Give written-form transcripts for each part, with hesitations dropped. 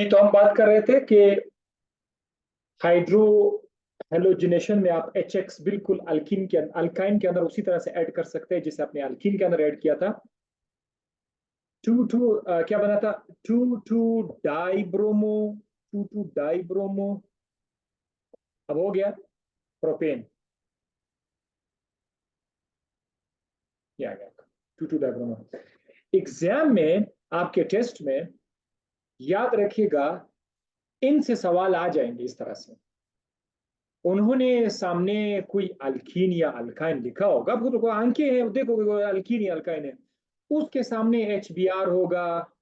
जी, तो हम बात कर रहे थे कि हाइड्रो हेलोजिनेशन में आप HX बिल्कुल अल्काइन के अंदर उसी तरह से ऐड कर सकते हैं जिसे आपने अल्कीन के अंदर ऐड किया था। टू टू क्या बना था? Two two dibromo two two dibromo अब हो गया प्रोपेन। क्या आ गया? To two dibromo. एग्जाम में आपके टेस्ट में याद रखिएगा, इनसे सवाल आ जाएंगे इस तरह से। उन्होंने सामने कोई अल्कीन या अल्काइन लिखा होगा, तो अंके हैं, देखो अल्कीन या अल्काइन है, उसके सामने HBr होगा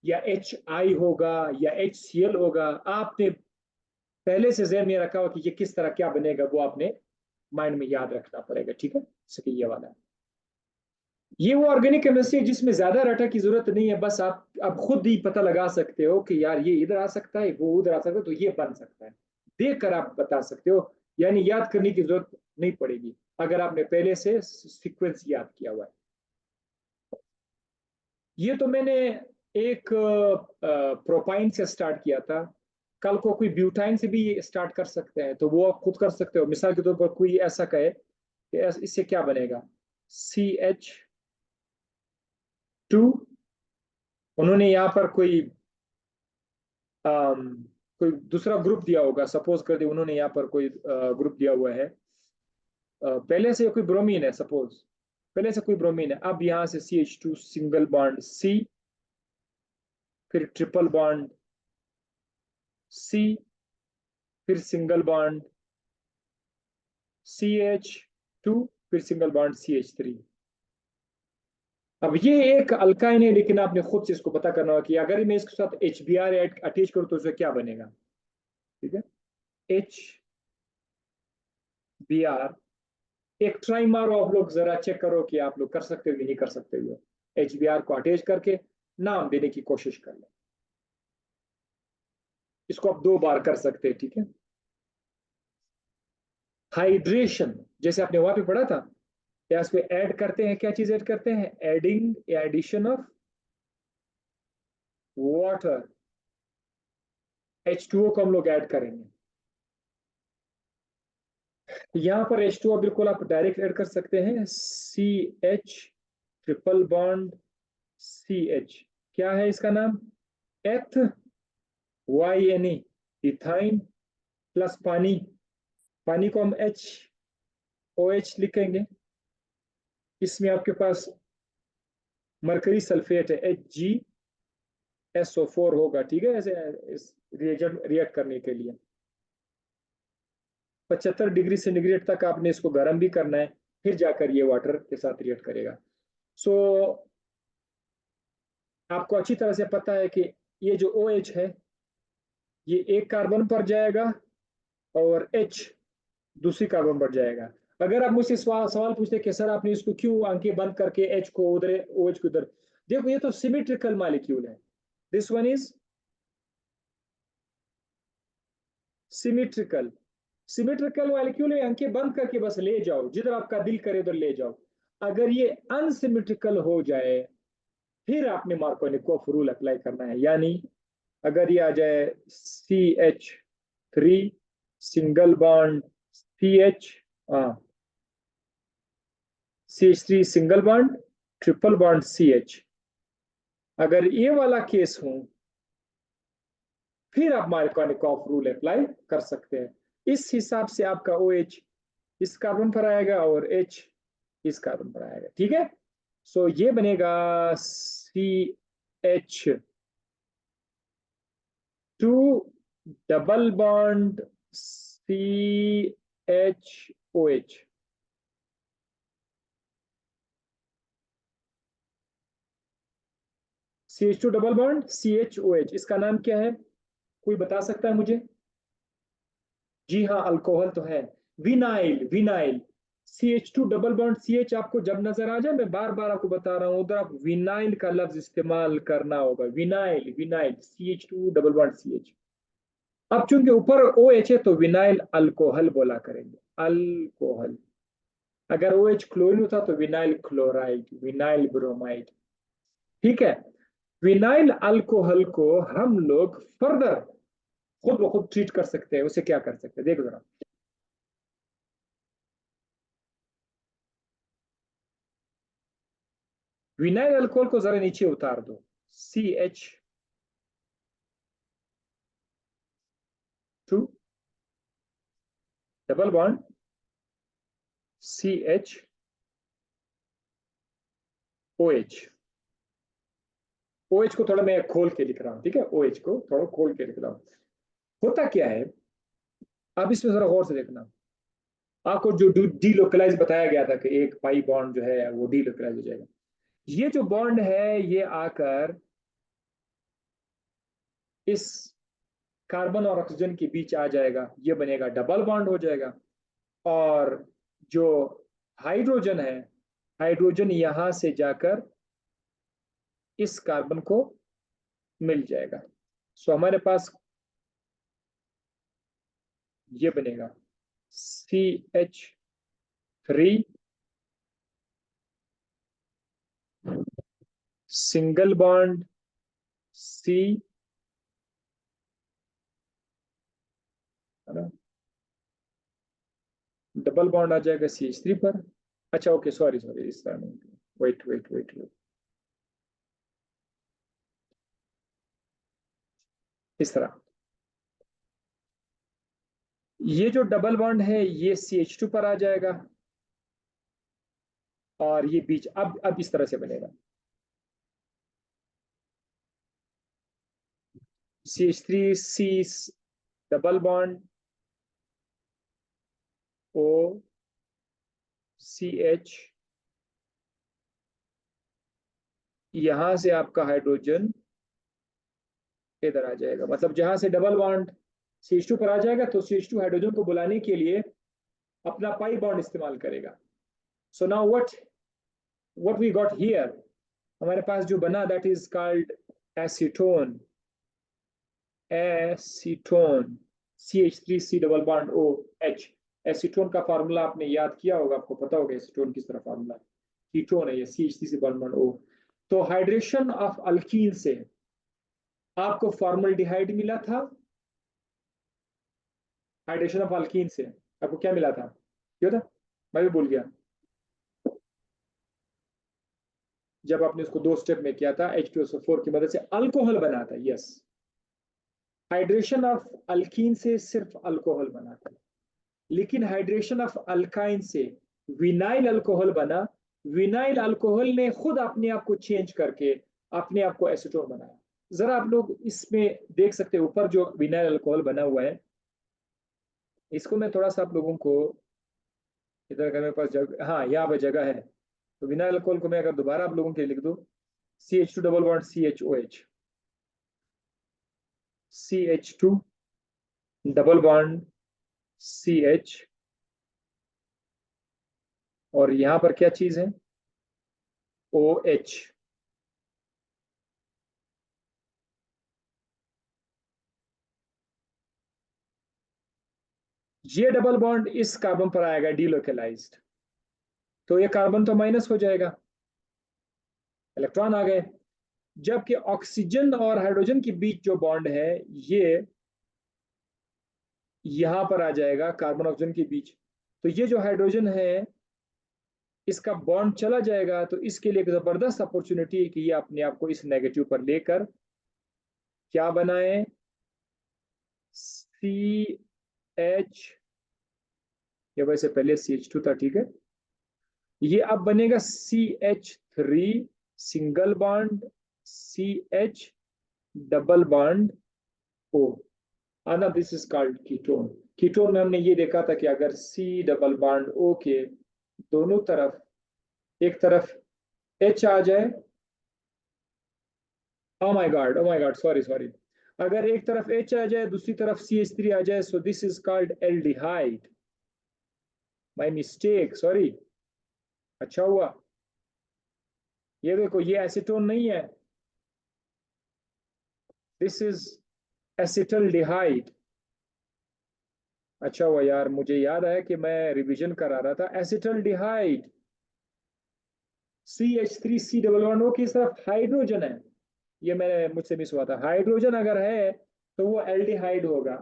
या HI होगा या HCl होगा। आपने पहले से जहन में रखा हो कि ये किस तरह क्या बनेगा, वो आपने माइंड में याद रखना पड़ेगा। ठीक है, जैसे कि ये वाला है। ये वो ऑर्गेनिक केमिस्ट्री जिसमें ज्यादा रटा की जरूरत नहीं है, बस आप खुद ही पता लगा सकते हो कि यार ये इधर आ सकता है, वो उधर आ सकता है, तो ये बन सकता है। देख कर आप बता सकते हो, यानी याद करने की जरूरत नहीं पड़ेगी अगर आपने पहले से सीक्वेंस याद किया हुआ है। ये तो मैंने एक प्रोपाइन से स्टार्ट किया था। कल को कोई ब्यूटाइन से भी स्टार्ट कर सकते हैं, तो वो आप खुद कर सकते हो। मिसाल के तौर पर कोई ऐसा कहे कि इससे क्या बनेगा, CH2। उन्होंने यहाँ पर कोई दूसरा ग्रुप दिया होगा, सपोज कर दे उन्होंने यहाँ पर कोई ग्रुप दिया हुआ है। पहले से कोई ब्रोमीन है, सपोज पहले से कोई ब्रोमीन है। अब यहाँ से CH2 सिंगल बॉन्ड C, फिर ट्रिपल बॉन्ड C, फिर सिंगल बॉन्ड CH2, फिर सिंगल बॉन्ड CH3। अब ये एक अल्काइन है, लेकिन आपने खुद से इसको पता करना होगा कि अगर मैं इसके साथ HBr अटैच करूं तो उसे क्या बनेगा। ठीक है, HBr एक ट्राई मारो आप लोग, जरा चेक करो कि आप लोग कर सकते हो कि नहीं कर सकते हो। HBr को अटैच करके नाम देने की कोशिश कर लें। इसको आप 2 बार कर सकते हैं। ठीक है, हाइड्रेशन जैसे आपने वहां पे पढ़ा था, या इसको ऐड करते हैं, क्या चीज ऐड करते हैं, एडिंग या एडिशन ऑफ वाटर। H2O को हम लोग ऐड करेंगे। यहाँ पर H2O बिल्कुल आप डायरेक्ट ऐड कर सकते हैं। CH ट्रिपल बॉन्ड CH, क्या है इसका नाम, एथ YNE, इथाइन प्लस पानी। पानी को हम HOH लिखेंगे। इसमें आपके पास मरकरी सल्फेट है, HgSO4 होगा। ठीक है, ऐसे इस रिएजेंट रिएक्ट करने के लिए 75 डिग्री सेंटीग्रेड तक आपने इसको गर्म भी करना है, फिर जाकर ये वाटर के साथ रिएक्ट करेगा। सो आपको अच्छी तरह से पता है कि ये जो OH है, ये एक कार्बन पर जाएगा और H दूसरी कार्बन पर जाएगा। अगर आप मुझसे सवाल पूछते कि सर आपने इसको क्यों आंखें बंद करके H को उधर OH को उधर, देखो ये तो सिमेट्रिकल मॉलिक्यूल है। This one is symmetrical. Symmetrical molecule है, आंखें बंद करके बस ले जाओ, जिधर आपका दिल करे उधर ले जाओ। अगर ये अनसिमेट्रिकल हो जाए, फिर आपने मार्कोनिकोफ रूल अप्लाई करना है। यानी अगर ये आ जाए CH3 single bond CH, CH3 single bond triple bond CH, अगर ये वाला केस हो, फिर आप मार्कोनिकोफ रूल अप्लाई कर सकते हैं। इस हिसाब से आपका OH इस कार्बन पर आएगा और H इस कार्बन पर आएगा। ठीक है, सो ये बनेगा CH2 double bond CHOH। CH2 double bond CHOH, इसका नाम क्या है, कोई बता सकता है मुझे? जी हाँ, अल्कोहल तो है, vinyl. Vinyl CH2 double bond CH आपको जब नजर आ जाए, मैं बार बार आपको बता रहा हूं, उधर आप विनाइल का लफ्ज इस्तेमाल करना होगा। Vinyl, vinyl CH2 double bond CH। अब चूंकि ऊपर OH है तो विनाइल अल्कोहल बोला करेंगे, अल्कोहल। अगर OH क्लोरीन होता तो विनाइल क्लोराइड, विनाइल ब्रोमाइड। ठीक है, विनाइल अल्कोहल को हम लोग फर्दर खुद ब खुद ट्रीट कर सकते हैं। उसे क्या कर सकते हैं, देखो जरा। विनाइल अल्कोहल को जरा नीचे उतार दो, CH2 double bond CHOH। OH को थोड़ा मैं खोल के लिख रहा हूं, ठीक है, OH को थोड़ा खोल के लिख रहा हूं। होता क्या है, आप इसमें जरा गौर से देखना। आपको जो डीलोकलाइज बताया गया था कि एक पाई बॉन्ड जो है वो डीलोकलाइज हो जाएगा, ये जो बॉन्ड है ये आकर इस कार्बन और ऑक्सीजन के बीच आ जाएगा, ये बनेगा डबल बॉन्ड हो जाएगा। और जो हाइड्रोजन है, हाइड्रोजन यहां से जाकर इस कार्बन को मिल जाएगा। सो हमारे पास ये बनेगा CH3 सिंगल बॉन्ड C, है ना, डबल बॉन्ड आ जाएगा CH3 पर। अच्छा ओके, सॉरी सॉरी, इस तरह नहीं, वेट वेट वेट वेट, इस तरह। ये जो डबल बॉन्ड है ये CH2 पर आ जाएगा, और ये बीच अब इस तरह से बनेगा, CH3C डबल बॉन्ड OCH, यहां से आपका हाइड्रोजन इधर आ जाएगा, मतलब जहां से डबल बॉन्ड CH2 पर आ जाएगा तो CH2 हाइड्रोजन को बुलाने के लिए अपना पाई बॉन्ड इस्तेमाल करेगा। So now what we got here, हमारे पास जो बना that is called acetone. Acetone CH3C double bond OH। Acetone का फार्मूला आपने याद किया होगा, आपको पता होगा एसीटोन किस तरह फार्मूला है। कीटोन है ये, CH3C डबल बॉन्ड O। तो हाइड्रेशन ऑफ अल्कीन से आपको फॉर्मल्डिहाइड मिला था, हाइड्रेशन ऑफ अल्कीन से आपको क्या मिला था, क्यों था, मैं भी भूल गया। जब आपने उसको दो स्टेप में किया था, H2SO4 की मदद से अल्कोहल बना था, यस। हाइड्रेशन ऑफ अल्कीन से सिर्फ अल्कोहल बना था, लेकिन हाइड्रेशन ऑफ अल्काइन से विनाइल अल्कोहल बना। विनाइल अल्कोहल ने खुद अपने आप को चेंज करके अपने आप को एसीटोन बनाया। जरा आप लोग इसमें देख सकते हैं, ऊपर जो विनाइल अल्कोहल बना हुआ है, इसको मैं थोड़ा सा आप लोगों को, इधर अगर मेरे पास जगह, हाँ यहाँ पे जगह है, तो विनाइल अल्कोहल को मैं अगर दोबारा आप लोगों के लिए लिख दूं, CH2 double bond CHOH, CH2 double bond CH, और यहां पर क्या चीज है, OH। ये डबल बॉन्ड इस कार्बन पर आएगा डीलोकलाइज्ड, तो ये कार्बन तो माइनस हो जाएगा, इलेक्ट्रॉन आ गए। जबकि ऑक्सीजन और हाइड्रोजन के बीच जो बॉन्ड है ये यहां पर आ जाएगा, कार्बन ऑक्सीजन के बीच। तो ये जो हाइड्रोजन है इसका बॉन्ड चला जाएगा, तो इसके लिए एक जबरदस्त अपॉर्चुनिटी है कि ये अपने आप को इस नेगेटिव पर लेकर क्या बनाए, CH, ये वैसे पहले CH2 था, ठीक है, ये अब बनेगा CH3 single bond CH double bond O। आना this is called ketone. Ketone में हमने ये देखा था कि अगर C डबल बॉन्ड O के दोनों तरफ, एक तरफ H आ जाए, oh my God sorry sorry, अगर एक तरफ H आ जाए दूसरी तरफ CH3 आ जाए, so this is called aldehyde. My mistake, sorry. अच्छा हुआ, ये देखो ये एसीटोन नहीं है, दिस इज एसिटल्डिहाइड। अच्छा हुआ यार, मुझे याद आया कि मैं रिवीजन करा रहा था, acetaldehyde. CH3C double bond O की तरफ हाइड्रोजन है, ये मैंने मुझसे मिस हुआ था। हाइड्रोजन अगर है तो वो एल्डिहाइड होगा।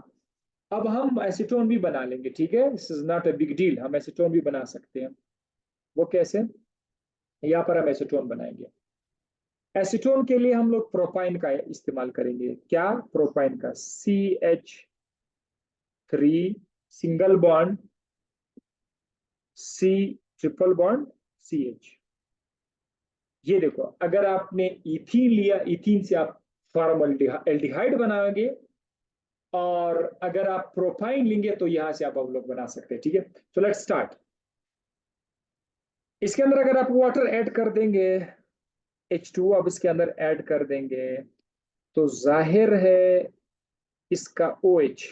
अब हम एसीटोन भी बना लेंगे, ठीक है, this is not a big deal, हम एसीटोन भी बना सकते हैं। वो कैसे? यहाँ पर हम एसीटोन बनाएंगे। एसीटोन के लिए हम लोग प्रोपाइन का इस्तेमाल करेंगे। क्या? प्रोपाइन का CH3 single bond C triple bond CH। ये देखो, अगर आपने इथीन लिया, इथीन से आप फॉर्मल्डिहाइड बनाओगे, और अगर आप प्रोपाइन लेंगे तो यहां से आप हम लोग बना सकते हैं, ठीक है। तो लेट्स स्टार्ट। इसके अंदर अगर आप वाटर ऐड कर देंगे, H2 अब इसके अंदर ऐड कर देंगे, तो जाहिर है इसका OH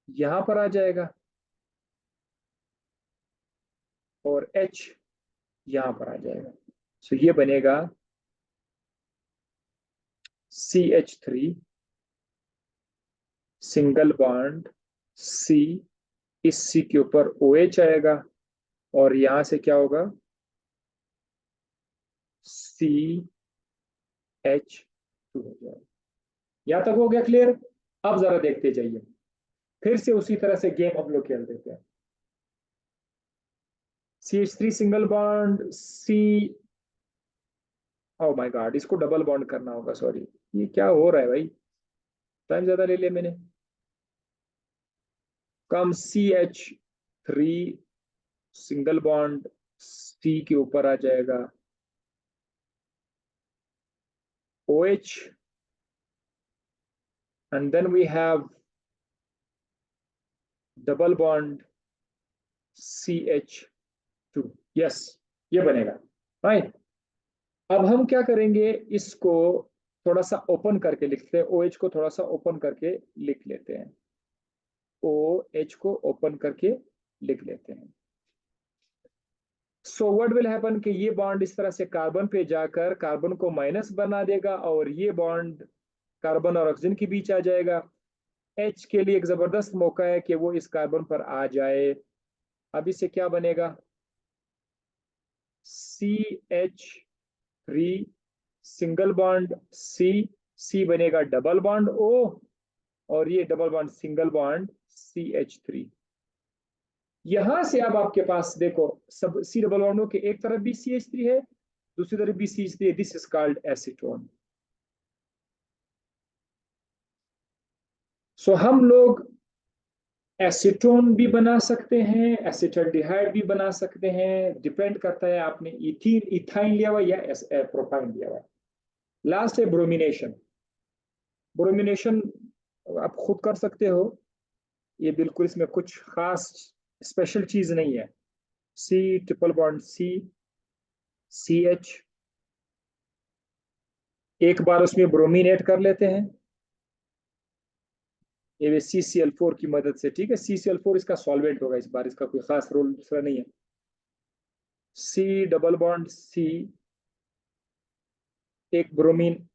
यहां पर आ जाएगा और H यहां पर आ जाएगा। तो ये बनेगा CH3 सिंगल बॉन्ड C, इस C के ऊपर OH आएगा, और यहां से क्या होगा? CH2 हो जाएगा। यहां तक हो गया क्लियर? अब जरा देखते जाइए, फिर से उसी तरह से गेम हम लोग खेल देते हैं। CH3 single bond C, oh my God, इसको डबल बॉन्ड करना होगा, सॉरी। ये क्या हो रहा है भाई, टाइम ज्यादा ले लिया मैंने। कम CH3 सिंगल बॉन्ड C के ऊपर आ जाएगा OH, and then we have double bond CH2। Yes, ये बनेगा, राइट। अब हम क्या करेंगे, इसको थोड़ा सा ओपन करके लिखते हैं, OH को थोड़ा सा ओपन करके लिख लेते हैं। OH को ओपन करके लिख लेते हैं। सो व्हाट विल हैपन कि ये बॉन्ड इस तरह से कार्बन पे जाकर कार्बन को माइनस बना देगा, और ये बॉन्ड कार्बन और ऑक्सीजन के बीच आ जाएगा। H के लिए एक जबरदस्त मौका है कि वो इस कार्बन पर आ जाए। अब इससे क्या बनेगा? CH3 सिंगल बॉन्ड C बनेगा डबल बॉन्ड O, और ये double bond single bond CH3। यहां से अब आपके पास देखो, सब C डबल बॉन्डों के एक तरफ भी CH3 है, दूसरी तरफ भी CH3 है। This is called acetone. So हम लोग एसीटोन भी बना सकते हैं, एसिटल्डिहाइड भी बना सकते हैं, डिपेंड करता है आपने इथीन इथाइन लिया हुआ या प्रोपाइन लिया हुआ। लास्ट है ब्रोमिनेशन। ब्रोमिनेशन आप खुद कर सकते हो, ये बिल्कुल इसमें कुछ खास स्पेशल चीज नहीं है। C ट्रिपल बॉन्ड CH, एक बार उसमें ब्रोमीन ऐड कर लेते हैं, ये CCl4 की मदद से, ठीक है। CCl4 इसका सॉल्वेंट होगा इस बार, इसका कोई खास रोल दूसरा नहीं है। C डबल बॉन्ड C, एक ब्रोमीन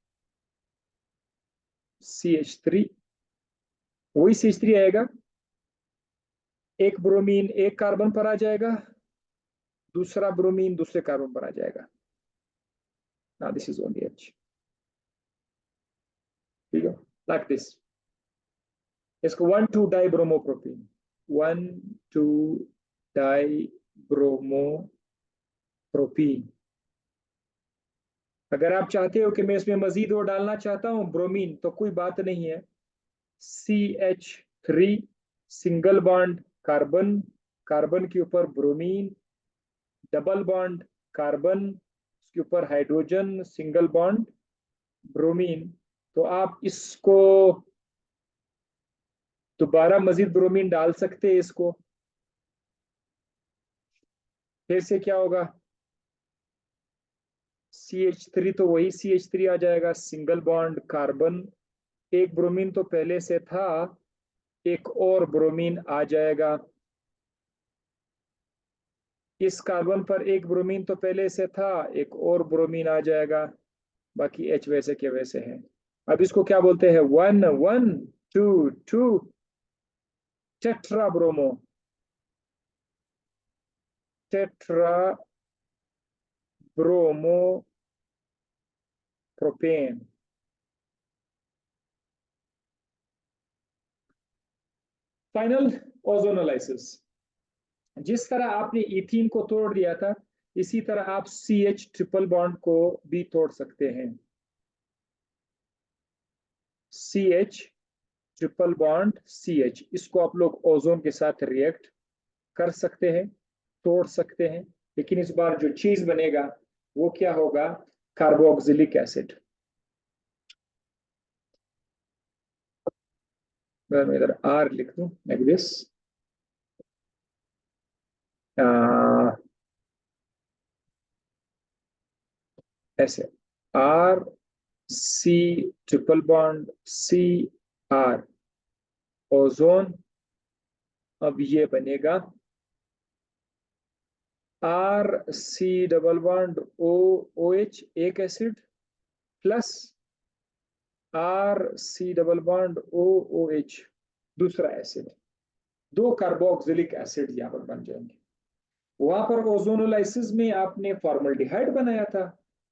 CH3, वही CH3 आएगा, एक ब्रोमीन एक कार्बन पर आ जाएगा, दूसरा ब्रोमीन दूसरे कार्बन पर आ जाएगा। now this is only H, ठीक है, like this। इसको 1,2-डाइब्रोमोप्रोपीन, 1,2-डाइब्रोमोप्रोपीन। अगर आप चाहते हो कि मैं इसमें मजीद वो डालना चाहता हूं ब्रोमीन, तो कोई बात नहीं है। CH3 single bond carbon, carbon के ऊपर ब्रोमीन, डबल बॉन्ड कार्बन, उसके ऊपर हाइड्रोजन, सिंगल बॉन्ड ब्रोमीन। तो आप इसको दोबारा मजीद ब्रोमीन डाल सकते हैं इसको, फिर से क्या होगा? CH3 तो वही CH3 आ जाएगा, सिंगल बॉन्ड कार्बन, एक ब्रोमीन तो पहले से था, एक और ब्रोमीन आ जाएगा। इस कार्बन पर एक ब्रोमीन तो पहले से था, एक और ब्रोमीन आ जाएगा, बाकी H वैसे के वैसे है। अब इसको क्या बोलते हैं? 1,1,2,2 tetra bromo, tetra bromo propane. Final ozonolysis, जिस तरह आपने इथीन को तोड़ दिया था इसी तरह आप CH ट्रिपल बॉन्ड को भी तोड़ सकते हैं। CH ट्रिपल बॉन्ड CH, इसको आप लोग ओजोन के साथ रिएक्ट कर सकते हैं, तोड़ सकते हैं, लेकिन इस बार जो चीज बनेगा वो क्या होगा? Carboxylic acid. अगर मैं इधर R लिख दूं लाइक दिस, ऐसे RC triple bond CR ozone, अब ये बनेगा RC डबल बॉन्ड OH एक acid plus RC double bond OOH दूसरा एसिड, दो कार्बोक्सिलिक एसिड यहाँ पर बन जाएंगे। वहां पर ओजोनोलाइसिस में आपने फॉर्मल्डिहाइड बनाया था,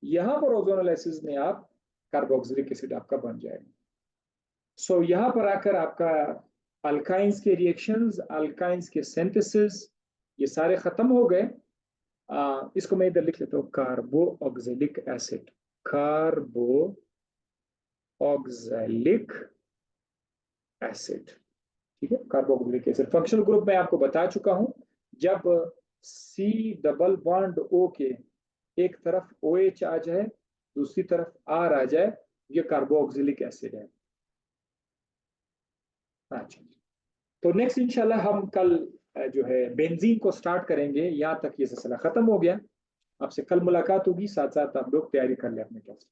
यहां पर ओजोनोलाइसिस में आप कार्बोक्सिलिक एसिड आपका बन जाएगा। सो यहाँ पर आकर आपका अल्काइंस के रिएक्शंस, अल्काइंस के सिंथेसिस ये सारे खत्म हो गए। इसको मैं इधर लिख लेता हूँ, कार्बो ऑक्जेलिक एसिड, कार्बो ऑक्जेलिक एसिड, ठीक है, कार्बोक्सिलिक एसिड। फंक्शनल ग्रुप में आपको बता चुका हूं, जब C डबल बॉन्ड O के एक तरफ OH आ जाए दूसरी तरफ R आ जाए, ये कार्बोक्सिलिक एसिड है। अच्छा, तो नेक्स्ट इंशाल्लाह हम कल जो है बेंजीन को स्टार्ट करेंगे। यहाँ तक ये सिलसिला खत्म हो गया, आपसे कल मुलाकात होगी, साथ साथ आप लोग तैयारी कर लें अपने क्लास।